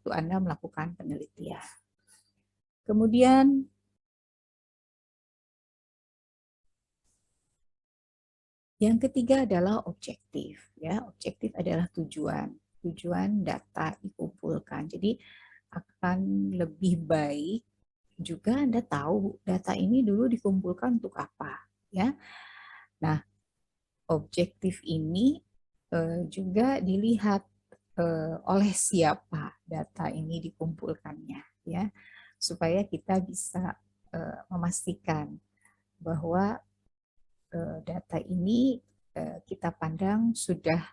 waktu Anda melakukan penelitian. Kemudian yang ketiga adalah objektif. Ya, objektif adalah tujuan data dikumpulkan. Jadi akan lebih baik juga Anda tahu data ini dulu dikumpulkan untuk apa. Ya, nah objektif ini juga dilihat oleh siapa data ini dikumpulkannya, ya, supaya kita bisa memastikan bahwa data ini kita pandang sudah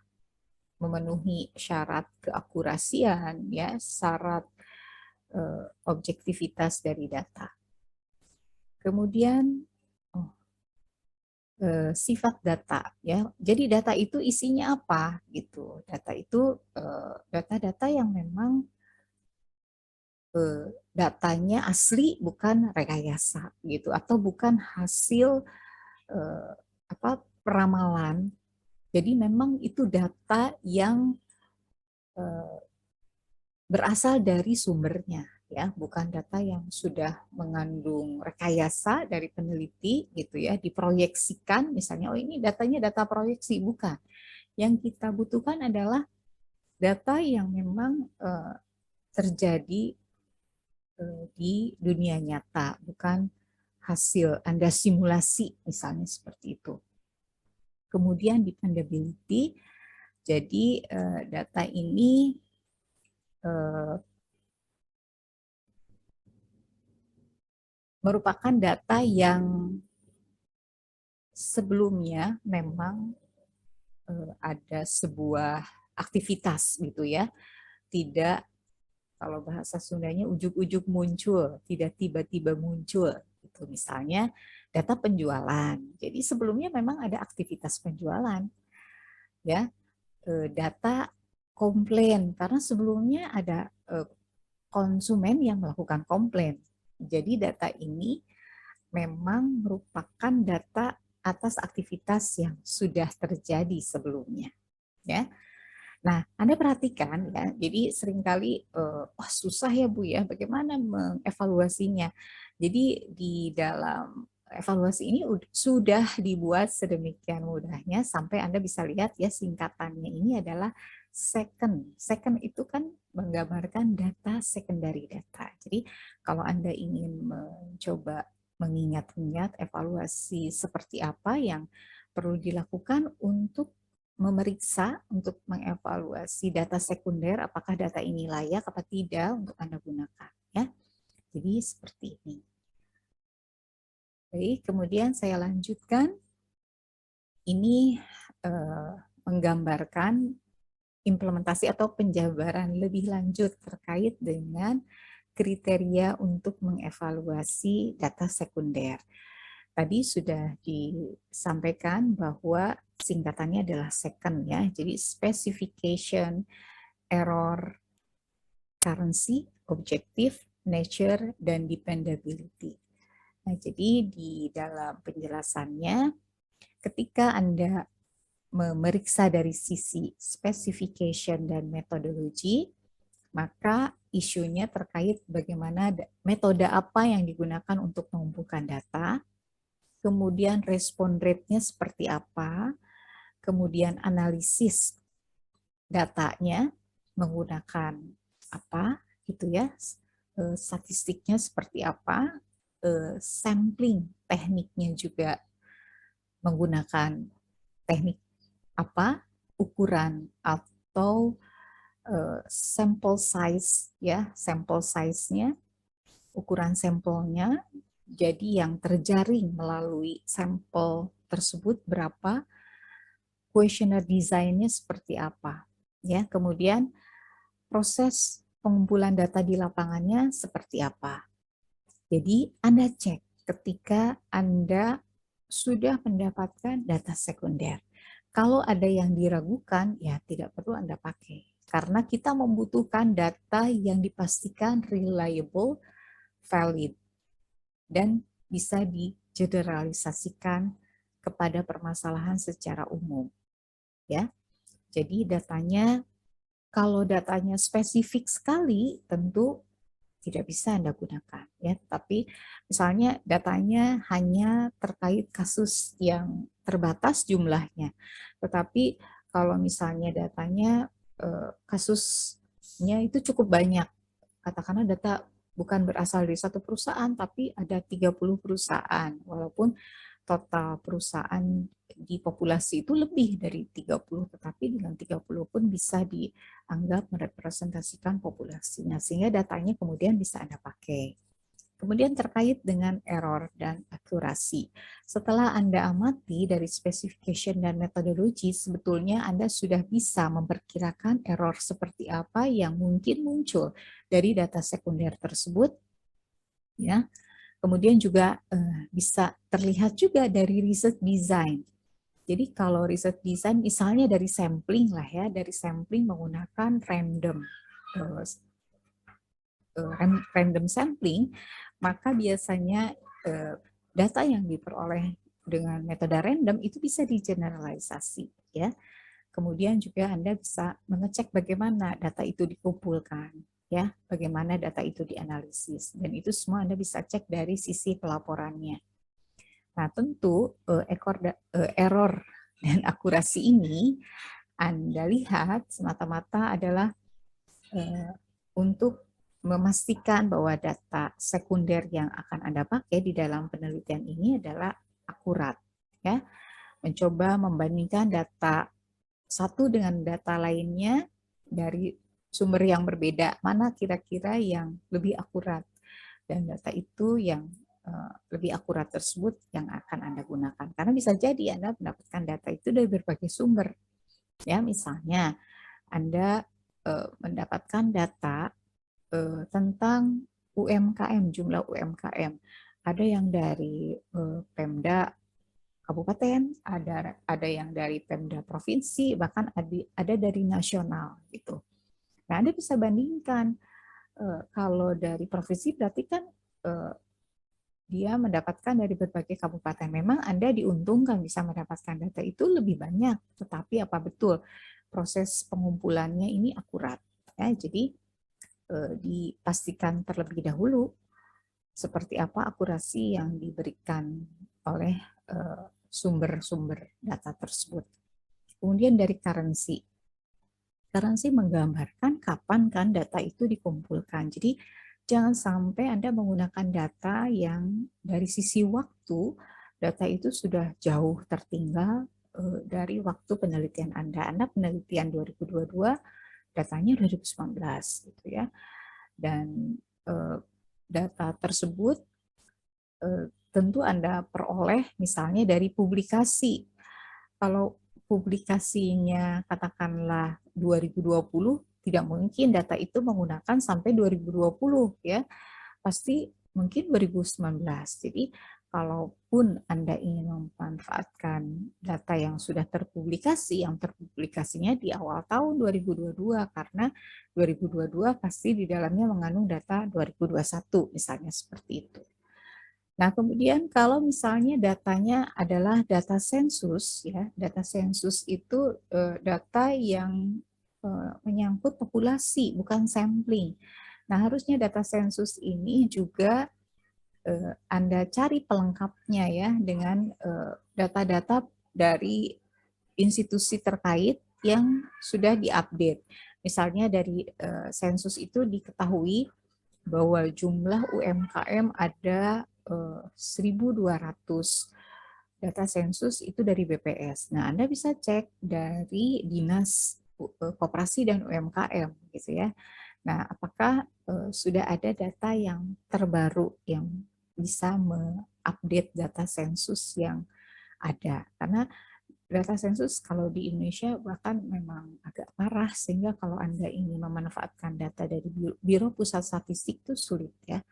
memenuhi syarat keakurasian, ya, syarat objektivitas dari data. Kemudian sifat data, ya. Jadi data itu isinya apa gitu. Data itu data-data yang memang datanya asli, bukan rekayasa gitu, atau bukan hasil peramalan. Jadi memang itu data yang berasal dari sumbernya, ya, bukan data yang sudah mengandung rekayasa dari peneliti gitu ya, diproyeksikan misalnya, oh ini datanya data proyeksi, bukan. Yang kita butuhkan adalah data yang memang terjadi di dunia nyata, bukan hasil Anda simulasi misalnya seperti itu. Kemudian dependability, jadi data ini merupakan data yang sebelumnya memang ada sebuah aktivitas gitu ya, tidak, kalau bahasa Sundanya ujuk-ujuk muncul, tidak tiba-tiba muncul gitu. Misalnya data penjualan, jadi sebelumnya memang ada aktivitas penjualan, ya. Data komplain, karena sebelumnya ada konsumen yang melakukan komplain. Jadi data ini memang merupakan data atas aktivitas yang sudah terjadi sebelumnya, ya. Nah, Anda perhatikan ya, jadi seringkali susah ya Bu ya, bagaimana mengevaluasinya. Jadi di dalam evaluasi ini sudah dibuat sedemikian mudahnya sampai Anda bisa lihat ya, singkatannya ini adalah second. Second itu kan menggambarkan data secondary data. Jadi kalau Anda ingin mencoba mengingat-ingat evaluasi seperti apa yang perlu dilakukan untuk memeriksa, untuk mengevaluasi data sekunder, apakah data ini layak apa tidak untuk Anda gunakan, ya. Jadi seperti ini. Baik, kemudian saya lanjutkan. Ini menggambarkan implementasi atau penjabaran lebih lanjut terkait dengan kriteria untuk mengevaluasi data sekunder. Tadi sudah disampaikan bahwa singkatannya adalah second ya. Jadi specification, error, currency, objective, nature, dan dependability. Nah, jadi di dalam penjelasannya, ketika Anda memeriksa dari sisi specification dan metodologi, maka isunya terkait bagaimana metode apa yang digunakan untuk mengumpulkan data, kemudian respon rate-nya seperti apa, kemudian analisis datanya menggunakan apa, gitu ya, statistiknya seperti apa, sampling tekniknya juga menggunakan teknik apa, ukuran atau sample size ya, sample size-nya, ukuran sampelnya, jadi yang terjaring melalui sampel tersebut berapa, questionnaire desainnya seperti apa, ya. Kemudian proses pengumpulan data di lapangannya seperti apa. Jadi Anda cek ketika Anda sudah mendapatkan data sekunder. Kalau ada yang diragukan, ya tidak perlu Anda pakai. Karena kita membutuhkan data yang dipastikan reliable, valid, dan bisa digeneralisasikan kepada permasalahan secara umum. Ya, jadi datanya kalau datanya spesifik sekali, tentu tidak bisa Anda gunakan, ya. Tapi misalnya datanya hanya terkait kasus yang terbatas jumlahnya, tetapi kalau misalnya datanya kasusnya itu cukup banyak, katakanlah data bukan berasal dari satu perusahaan, tapi ada 30 perusahaan, walaupun total perusahaan di populasi itu lebih dari 30, tetapi dengan 30 pun bisa dianggap merepresentasikan populasinya, sehingga datanya kemudian bisa Anda pakai. Kemudian terkait dengan error dan akurasi. Setelah Anda amati dari specification dan metodologi, sebetulnya Anda sudah bisa memperkirakan error seperti apa yang mungkin muncul dari data sekunder tersebut, ya. Kemudian juga bisa terlihat juga dari research design. Jadi kalau research design misalnya dari sampling lah ya, dari sampling menggunakan random sampling, maka biasanya data yang diperoleh dengan metode random itu bisa digeneralisasi, ya. Kemudian juga Anda bisa mengecek bagaimana data itu dikumpulkan, ya, bagaimana data itu dianalisis, dan itu semua Anda bisa cek dari sisi pelaporannya. Nah, tentu error dan akurasi ini Anda lihat semata-mata adalah untuk memastikan bahwa data sekunder yang akan Anda pakai di dalam penelitian ini adalah akurat, ya. Mencoba membandingkan data satu dengan data lainnya dari sumber yang berbeda, mana kira-kira yang lebih akurat, dan data itu yang lebih akurat tersebut yang akan Anda gunakan. Karena bisa jadi Anda mendapatkan data itu dari berbagai sumber. Ya, misalnya Anda mendapatkan data tentang UMKM, jumlah UMKM. Ada yang dari Pemda kabupaten, ada yang dari Pemda provinsi, bahkan ada dari nasional gitu. Nah, Anda bisa bandingkan kalau dari provinsi berarti kan dia mendapatkan dari berbagai kabupaten. Memang Anda diuntungkan bisa mendapatkan data itu lebih banyak, tetapi apa betul proses pengumpulannya ini akurat? Ya, jadi dipastikan terlebih dahulu seperti apa akurasi yang diberikan oleh sumber-sumber data tersebut. Kemudian dari currency. Currency menggambarkan kapan kan data itu dikumpulkan. Jadi jangan sampai Anda menggunakan data yang dari sisi waktu, data itu sudah jauh tertinggal dari waktu penelitian Anda. Anda penelitian 2022, datanya 2019 gitu ya. Dan data tersebut tentu Anda peroleh misalnya dari publikasi. Kalau publikasinya katakanlah 2020, tidak mungkin data itu menggunakan sampai 2020 ya. Pasti mungkin 2019. Jadi kalaupun Anda ingin memanfaatkan data yang sudah terpublikasi, yang terpublikasinya di awal tahun 2022, karena 2022 pasti di dalamnya mengandung data 2021, misalnya seperti itu. Nah, kemudian kalau misalnya datanya adalah data sensus, ya, data sensus itu data yang menyangkut populasi, bukan sampling. Nah, harusnya data sensus ini juga Anda cari pelengkapnya ya dengan data-data dari institusi terkait yang sudah diupdate. Misalnya dari sensus itu diketahui bahwa jumlah UMKM ada 1.200. Data sensus itu dari BPS. Nah, Anda bisa cek dari Dinas Koperasi dan UMKM gitu ya. Nah, apakah sudah ada data yang terbaru yang bisa mengupdate data sensus yang ada? Karena data sensus kalau di Indonesia bahkan memang agak parah, sehingga kalau Anda ingin memanfaatkan data dari Biro Pusat Statistik itu sulit ya.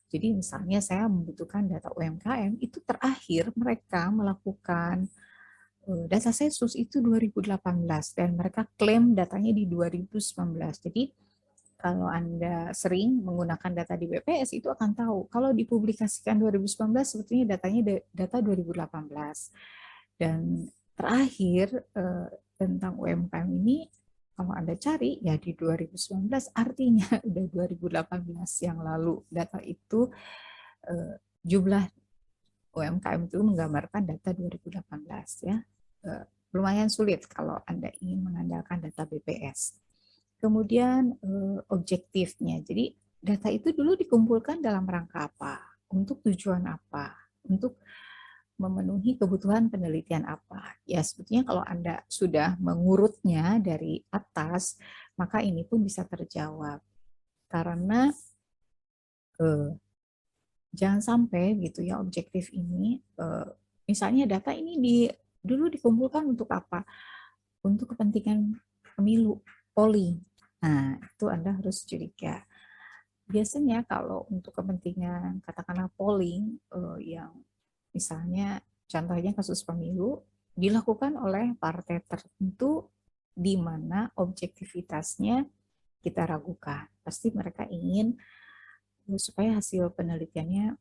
Jadi misalnya saya membutuhkan data UMKM, itu terakhir mereka melakukan data sensus itu 2018 dan mereka klaim datanya di 2019. Jadi kalau Anda sering menggunakan data di BPS itu akan tahu. Kalau dipublikasikan 2019 sebetulnya datanya data 2018. Dan terakhir tentang UMKM ini kalau Anda cari ya di 2019 artinya udah 2018 yang lalu data itu jumlah UMKM itu menggambarkan data 2018 ya. Lumayan sulit kalau Anda ingin mengandalkan data BPS. Kemudian objektifnya. Jadi data itu dulu dikumpulkan dalam rangka apa? Untuk tujuan apa? Untuk memenuhi kebutuhan penelitian apa? Ya sebetulnya kalau Anda sudah mengurutnya dari atas, maka ini pun bisa terjawab. Karena jangan sampai gitu ya objektif ini, misalnya data ini dulu dikumpulkan untuk apa? Untuk kepentingan pemilu, polling. Nah, itu Anda harus curiga. Biasanya kalau untuk kepentingan katakanlah polling yang misalnya contohnya kasus pemilu dilakukan oleh partai tertentu di mana objektivitasnya kita ragukan. Pasti mereka ingin supaya hasil penelitiannya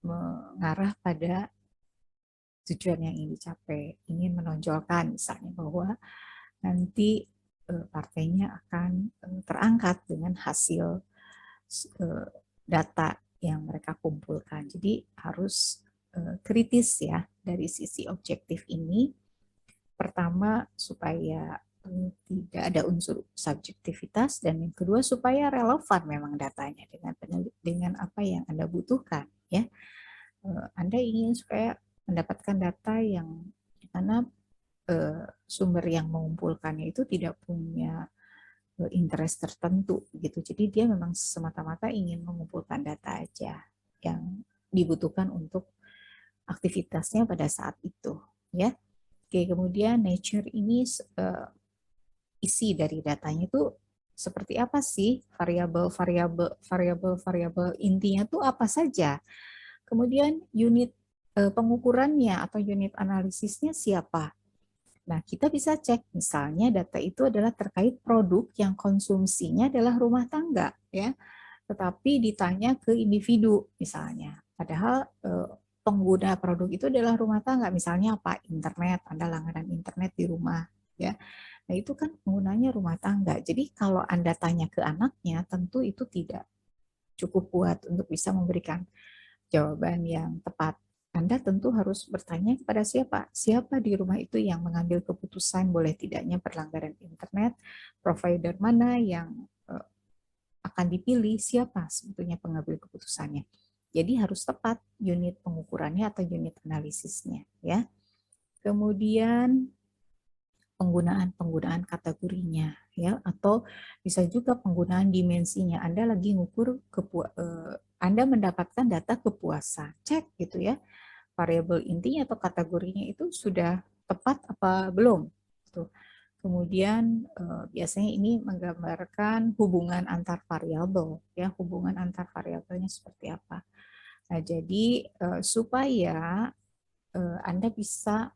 mengarah pada tujuan yang ingin dicapai, ingin menonjolkan misalnya bahwa nanti partainya akan terangkat dengan hasil data yang mereka kumpulkan. Jadi harus kritis ya dari sisi objektif ini. Pertama supaya tidak ada unsur subjektivitas dan yang kedua supaya relevan memang datanya dengan apa yang Anda butuhkan ya. Anda ingin supaya mendapatkan data yang di mana sumber yang mengumpulkannya itu tidak punya interest tertentu gitu. Jadi dia memang semata-mata ingin mengumpulkan data aja yang dibutuhkan untuk aktivitasnya pada saat itu ya. Oke, kemudian nature ini isi dari datanya itu seperti apa sih? Variabel intinya tuh apa saja? Kemudian unit pengukurannya atau unit analisisnya siapa? Nah, kita bisa cek misalnya data itu adalah terkait produk yang konsumsinya adalah rumah tangga ya. Tetapi ditanya ke individu misalnya. Padahal pengguna produk itu adalah rumah tangga, misalnya apa? Internet, Anda langganan internet di rumah ya. Nah, itu kan penggunanya rumah tangga. Jadi kalau Anda tanya ke anaknya, tentu itu tidak cukup kuat untuk bisa memberikan jawaban yang tepat. Anda tentu harus bertanya kepada siapa? Siapa di rumah itu yang mengambil keputusan boleh tidaknya berlangganan internet, provider mana yang akan dipilih, siapa sebetulnya pengambil keputusannya. Jadi harus tepat unit pengukurannya atau unit analisisnya ya. Kemudian penggunaan kategorinya ya, atau bisa juga penggunaan dimensinya. Anda lagi ngukur Anda mendapatkan data kepuasan, cek gitu ya, variabel intinya atau kategorinya itu sudah tepat apa belum. Tuh. Kemudian biasanya ini menggambarkan hubungan antar variabel ya, hubungan antar variabelnya seperti apa. Nah, jadi supaya Anda bisa